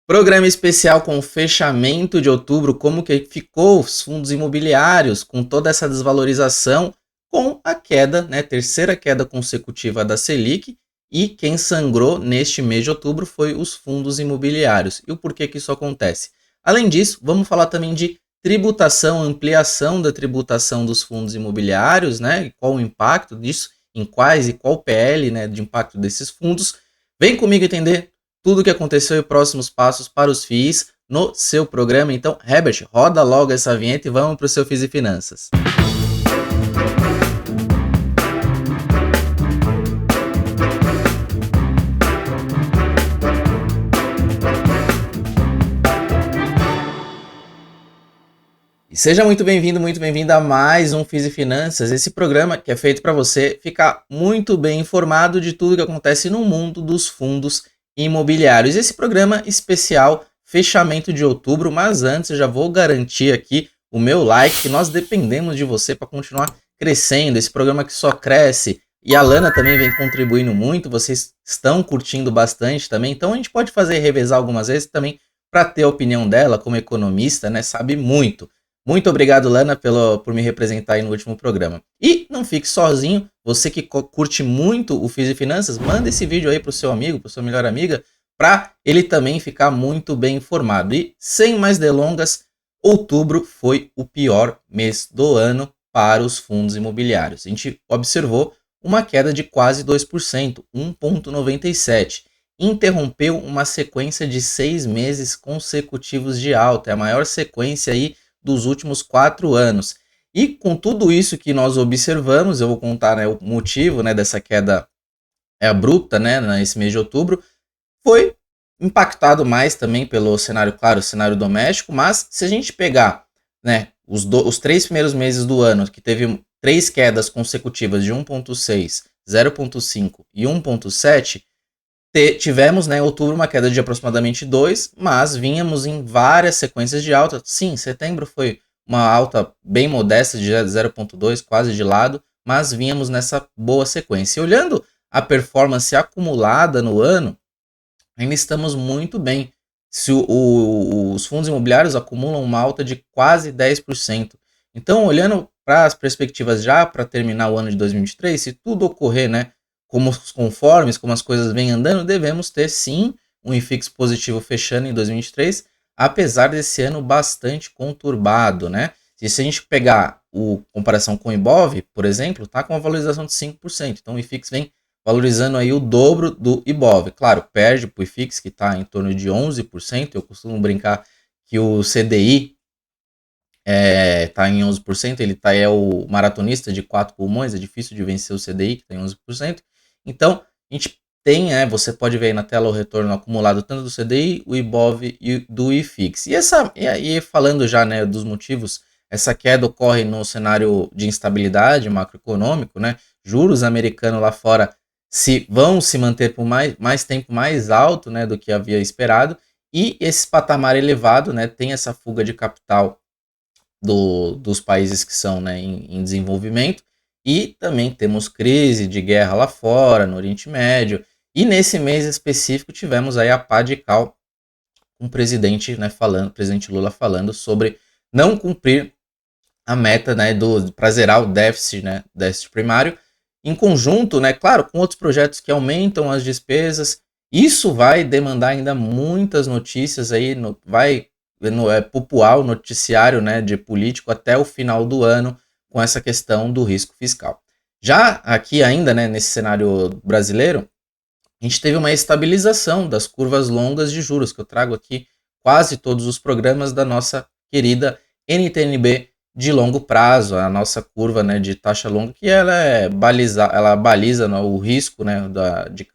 Programa especial com o fechamento de outubro, como que ficou os fundos imobiliários com toda essa desvalorização, com a queda, né, terceira queda consecutiva da Selic, e quem sangrou neste mês de outubro foi os fundos imobiliários. E o porquê que isso acontece? Além disso, vamos falar também de tributação, ampliação da tributação dos fundos imobiliários, né, e qual o impacto disso, em quais e qual o PL, né, de impacto desses fundos. Vem comigo entender tudo o que aconteceu e próximos passos para os FIIs no seu programa. Então, Herbert, roda logo essa vinheta e vamos para o seu FIIs e Finanças. E seja muito bem-vindo, muito bem-vinda a mais um FIIs e Finanças, esse programa que é feito para você ficar muito bem informado de tudo que acontece no mundo dos fundos imobiliários. Esse programa especial, fechamento de outubro, mas antes eu já vou garantir aqui o meu like, que nós dependemos de você para continuar crescendo, esse programa que só cresce, e a Lana também vem contribuindo muito, vocês estão curtindo bastante também, então a gente pode fazer revezar algumas vezes também para ter a opinião dela como economista, né, sabe muito. Muito obrigado, Lana, por me representar aí no último programa. E não fique sozinho, você que curte muito o FIIs e Finanças, manda esse vídeo aí pro seu amigo, pro seu melhor amiga, para ele também ficar muito bem informado. E sem mais delongas, outubro foi o pior mês do ano para os fundos imobiliários. A gente observou uma queda de quase 2%, 1,97%. Interrompeu uma sequência de 6 meses consecutivos de alta, é a maior sequência aí dos últimos 4 anos. E com tudo isso que nós observamos, eu vou contar, né, o motivo, né, dessa queda abrupta, né, nesse mês de outubro, foi impactado mais também pelo cenário, claro, o cenário doméstico, mas se a gente pegar, né, os 3 primeiros meses do ano, que teve 3 quedas consecutivas de 1,6, 0,5 e 1,7, tivemos, né, em outubro uma queda de aproximadamente 2, mas vínhamos em várias sequências de alta. Sim, setembro foi uma alta bem modesta de 0,2, quase de lado, mas vínhamos nessa boa sequência. E olhando a performance acumulada no ano, ainda estamos muito bem. Se os fundos imobiliários acumulam uma alta de quase 10%. Então, olhando para as perspectivas já para terminar o ano de 2023, se tudo ocorrer, né, como os conformes, como as coisas vêm andando, devemos ter sim um IFIX positivo fechando em 2023, apesar desse ano bastante conturbado, né? E se a gente pegar comparação com o Ibov, por exemplo, está com uma valorização de 5%. Então o IFIX vem valorizando aí o dobro do Ibov. Claro, perde para o IFIX, que está em torno de 11%. Eu costumo brincar que o CDI está em 11%, ele é o maratonista de 4 pulmões, é difícil de vencer o CDI, que tem 11%. Então, a gente tem, você pode ver aí na tela o retorno acumulado tanto do CDI, o Ibov e do IFIX. E falando já, né, dos motivos, essa queda ocorre no cenário de instabilidade macroeconômico, né? Juros americanos lá fora vão se manter por mais tempo mais alto, né, do que havia esperado, e esse patamar elevado, né, tem essa fuga de capital dos países que são, né, em desenvolvimento, e também temos crise de guerra lá fora, no Oriente Médio, e nesse mês específico tivemos aí a pá de cal com o presidente, né, presidente Lula falando sobre não cumprir a meta, né, para zerar o déficit, né, déficit primário, em conjunto, né, claro, com outros projetos que aumentam as despesas. Isso vai demandar ainda muitas notícias aí, vai popular o noticiário, né, de político até o final do ano com essa questão do risco fiscal. Já aqui ainda, né, nesse cenário brasileiro, a gente teve uma estabilização das curvas longas de juros, que eu trago aqui quase todos os programas da nossa querida NTN-B de longo prazo, a nossa curva, né, de taxa longa, que ela baliza, né, o risco, né,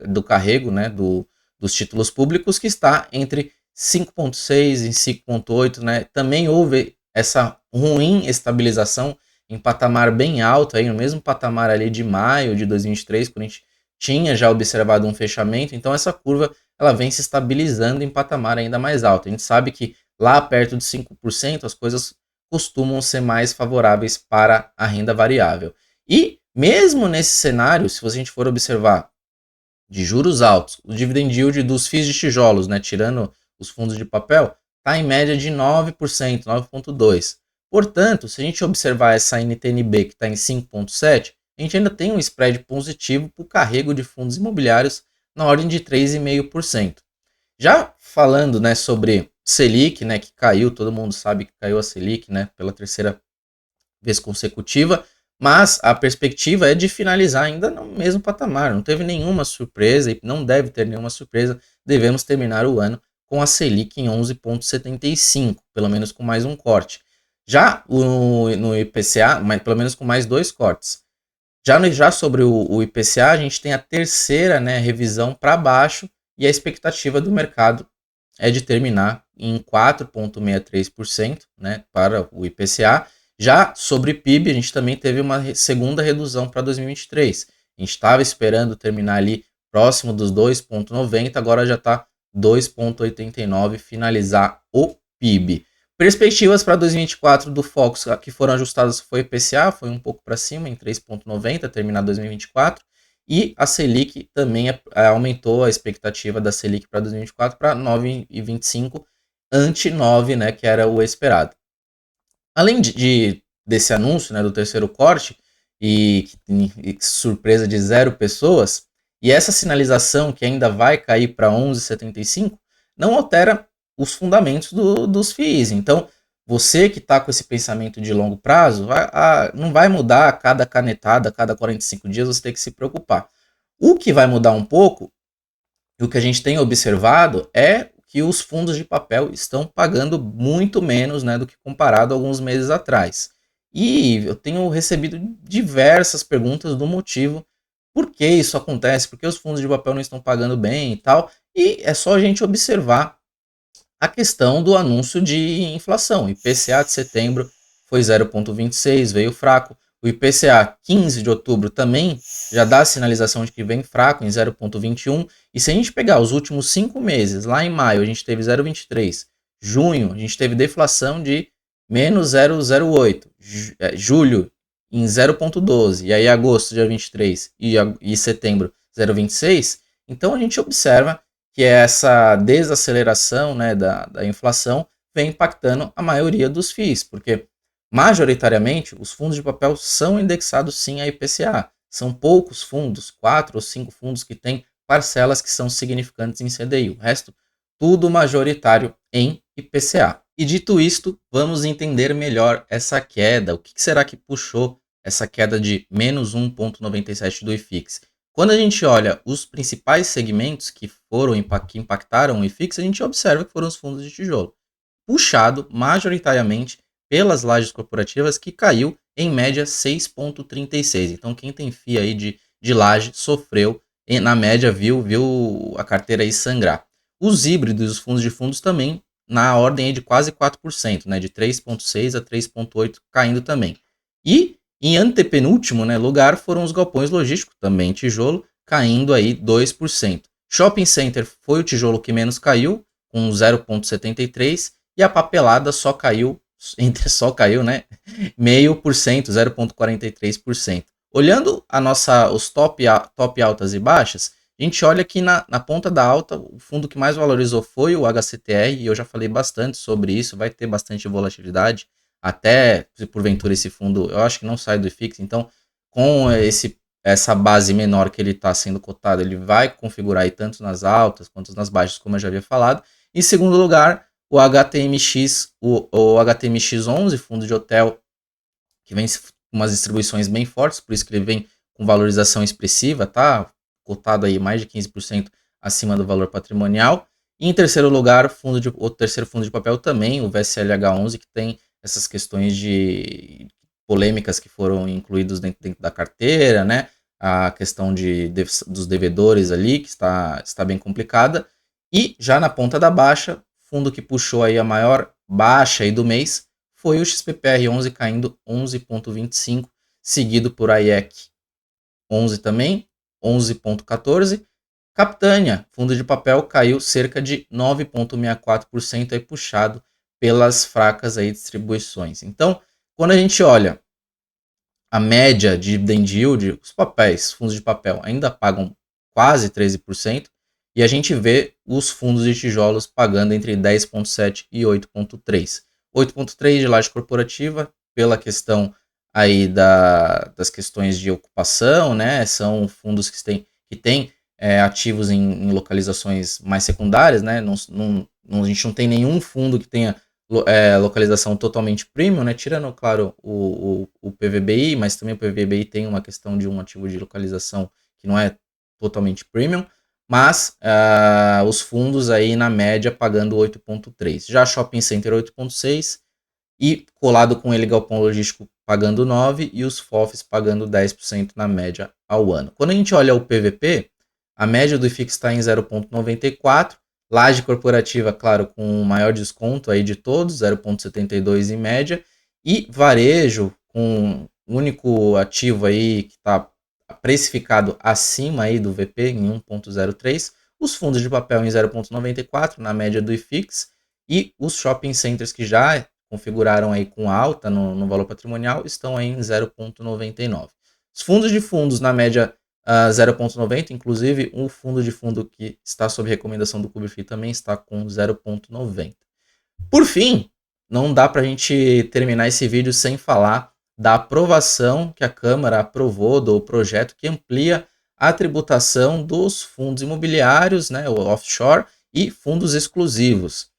do carrego, né, dos títulos públicos, que está entre 5,6 e 5,8, né? Também houve essa ruim estabilização em patamar bem alto, aí no mesmo patamar ali de maio de 2023, quando a gente tinha já observado um fechamento. Então essa curva ela vem se estabilizando em patamar ainda mais alto. A gente sabe que lá perto de 5% as coisas costumam ser mais favoráveis para a renda variável. E mesmo nesse cenário, se a gente for observar de juros altos, o dividend yield dos FIIs de tijolos, né, tirando os fundos de papel, está em média de 9%, 9,2%. Portanto, se a gente observar essa NTNB que está em 5,7%, a gente ainda tem um spread positivo para o carrego de fundos imobiliários na ordem de 3,5%. Já falando, né, sobre Selic, né, que caiu, todo mundo sabe que caiu a Selic, né, pela terceira vez consecutiva, mas a perspectiva é de finalizar ainda no mesmo patamar. Não teve nenhuma surpresa e não deve ter nenhuma surpresa. Devemos terminar o ano com a Selic em 11,75, pelo menos com mais um corte. Já no IPCA, pelo menos com mais 2 cortes. Já sobre o IPCA, a gente tem a terceira, né, revisão para baixo e a expectativa do mercado é de terminar em 4,63%, né, para o IPCA. Já sobre PIB, a gente também teve uma segunda redução para 2023. A gente estava esperando terminar ali próximo dos 2,90, agora já está 2,89, finalizar o PIB. Perspectivas para 2024 do Focus que foram ajustadas foi o IPCA, foi um pouco para cima, em 3,90, terminar 2024. E a Selic também aumentou a expectativa da Selic para 2024 para 9,25, ante 9, né, que era o esperado. Além desse anúncio, né, do terceiro corte, e surpresa de 0 pessoas, e essa sinalização que ainda vai cair para 11,75, não altera os fundamentos dos FIIs. Então, você que está com esse pensamento de longo prazo, não vai mudar a cada canetada, a cada 45 dias, você tem que se preocupar. O que vai mudar um pouco, e o que a gente tem observado, é que os fundos de papel estão pagando muito menos, né, do que comparado a alguns meses atrás. E eu tenho recebido diversas perguntas do motivo por que isso acontece, por que os fundos de papel não estão pagando bem e tal. E é só a gente observar a questão do anúncio de inflação. O IPCA de setembro foi 0,26, veio fraco. O IPCA 15 de outubro também já dá a sinalização de que vem fraco em 0,21. E se a gente pegar os últimos 5 meses, lá em maio a gente teve 0,23, junho a gente teve deflação de menos 0,08, julho em 0,12, e aí agosto dia 23 e setembro 0,26, então a gente observa que essa desaceleração, né, da inflação vem impactando a maioria dos FIIs, porque majoritariamente os fundos de papel são indexados sim a IPCA. São poucos fundos, 4 ou 5 fundos que têm parcelas que são significantes em CDI. O resto, tudo majoritário em IPCA. E dito isto, vamos entender melhor essa queda. O que será que puxou essa queda de menos 1,97 do IFIX? Quando a gente olha os principais segmentos que impactaram o IFIX, a gente observa que foram os fundos de tijolo, puxado majoritariamente pelas lajes corporativas, que caiu em média 6,36. Então quem tem FII aí de laje sofreu, na média viu a carteira aí sangrar. Os híbridos, os fundos de fundos também na ordem aí de quase 4%, né, de 3,6 a 3,8 caindo também. E em antepenúltimo, né, lugar foram os galpões logísticos, também tijolo, caindo aí 2%. Shopping center foi o tijolo que menos caiu, com 0,73%, e a papelada só caiu, né, 0,5%, 0,43%. Olhando os top altas e baixas, a gente olha que na ponta da alta, o fundo que mais valorizou foi o HCTR, e eu já falei bastante sobre isso, vai ter bastante volatilidade, até se porventura esse fundo, eu acho que não sai do IFIX, então com essa base menor que ele está sendo cotado, ele vai configurar aí tanto nas altas quanto nas baixas, como eu já havia falado. Em segundo lugar, o HTMX, o HTMX11, fundo de hotel, que vem com umas distribuições bem fortes, por isso que ele vem com valorização expressiva, tá? Cotado aí mais de 15% acima do valor patrimonial. E em terceiro lugar, o terceiro fundo de papel também, o VSLH11, que tem essas questões de polêmicas que foram incluídos dentro da carteira, né? A questão dos devedores ali, que está bem complicada. E já na ponta da baixa, fundo que puxou aí a maior baixa aí do mês foi o XPPR11 caindo 11,25, seguido por IEC 11 também, 11,14. Capitânia, fundo de papel, caiu cerca de 9,64%, aí puxado pelas fracas aí distribuições. Então, quando a gente olha a média de dividend yield, os papéis, fundos de papel, ainda pagam quase 13%, E a gente vê os fundos de tijolos pagando entre 10,7 e 8,3. 8,3 de laje corporativa, pela questão aí das questões de ocupação, né? São fundos que têm ativos em localizações mais secundárias, né? A gente não tem nenhum fundo que tenha localização totalmente premium, né? Tirando, claro, o PVBI, mas também o PVBI tem uma questão de um ativo de localização que não é totalmente premium, mas os fundos aí na média pagando 8,3. Já Shopping Center 8,6 e colado com ele Galpão Logístico pagando 9 e os FOFs pagando 10% na média ao ano. Quando a gente olha o PVP, a média do IFIX está em 0,94, laje corporativa, claro, com o maior desconto aí de todos, 0,72 em média, e varejo com o único ativo aí que está precificado acima aí do VP em 1,03, os fundos de papel em 0,94 na média do IFIX e os shopping centers que já configuraram aí com alta no valor patrimonial estão aí em 0,99. Os fundos de fundos na média 0,90, inclusive um fundo de fundo que está sob recomendação do CubeFi também está com 0,90. Por fim, não dá para a gente terminar esse vídeo sem falar da aprovação que a Câmara aprovou do projeto que amplia a tributação dos fundos imobiliários, né, o offshore, e fundos exclusivos.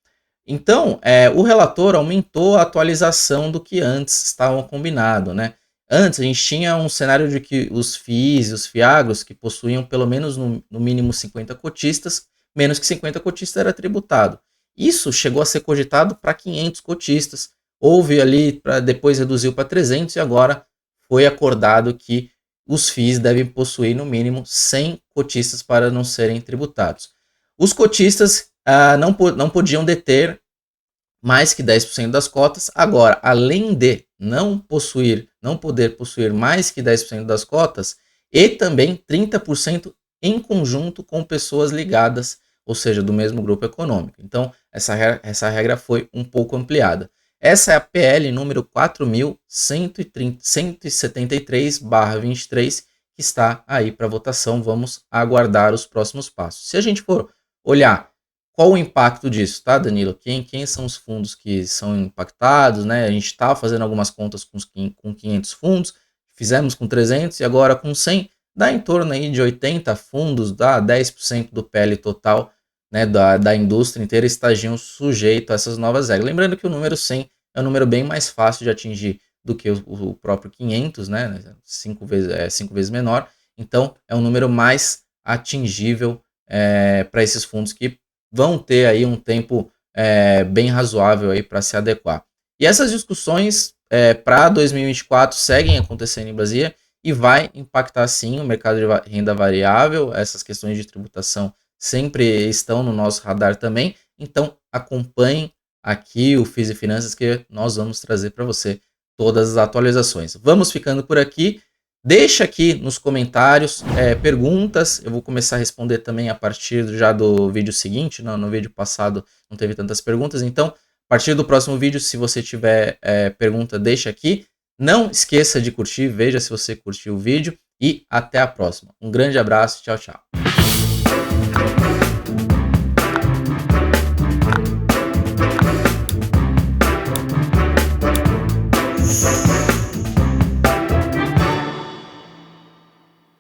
Então, o relator aumentou a atualização do que antes estava combinado, né? Antes a gente tinha um cenário de que os FIIs e os FIAGROS que possuíam pelo menos no mínimo 50 cotistas, menos que 50 cotistas era tributado. Isso chegou a ser cogitado para 500 cotistas, houve ali, depois reduziu para 300 e agora foi acordado que os FIIs devem possuir no mínimo 100 cotistas para não serem tributados. Os cotistas não podiam deter mais que 10% das cotas. Agora, além de não poder possuir mais que 10% das cotas, e também 30% em conjunto com pessoas ligadas, ou seja, do mesmo grupo econômico. Então, essa regra foi um pouco ampliada. Essa é a PL número 4.173/23, que está aí para votação. Vamos aguardar os próximos passos. Se a gente for olhar qual o impacto disso, tá, Danilo? Quem são os fundos que são impactados, né? A gente estava fazendo algumas contas com 500 fundos, fizemos com 300 e agora com 100, dá em torno aí de 80 fundos, dá 10% do PL total, né, da indústria inteira estagiam sujeitos a essas novas regras. Lembrando que o número 100 é um número bem mais fácil de atingir do que o próprio 500, né? 5 vezes menor. Então, é um número mais atingível para esses fundos que vão ter aí um tempo bem razoável aí para se adequar. E essas discussões para 2024 seguem acontecendo em Brasília e vai impactar sim o mercado de renda variável. Essas questões de tributação sempre estão no nosso radar também. Então acompanhem aqui o FIS e Finanças que nós vamos trazer para você todas as atualizações. Vamos ficando por aqui. Deixa aqui nos comentários perguntas, eu vou começar a responder também a partir já do vídeo seguinte, no vídeo passado não teve tantas perguntas, então a partir do próximo vídeo, se você tiver pergunta, deixa aqui. Não esqueça de curtir, veja se você curtiu o vídeo e até a próxima. Um grande abraço, tchau, tchau.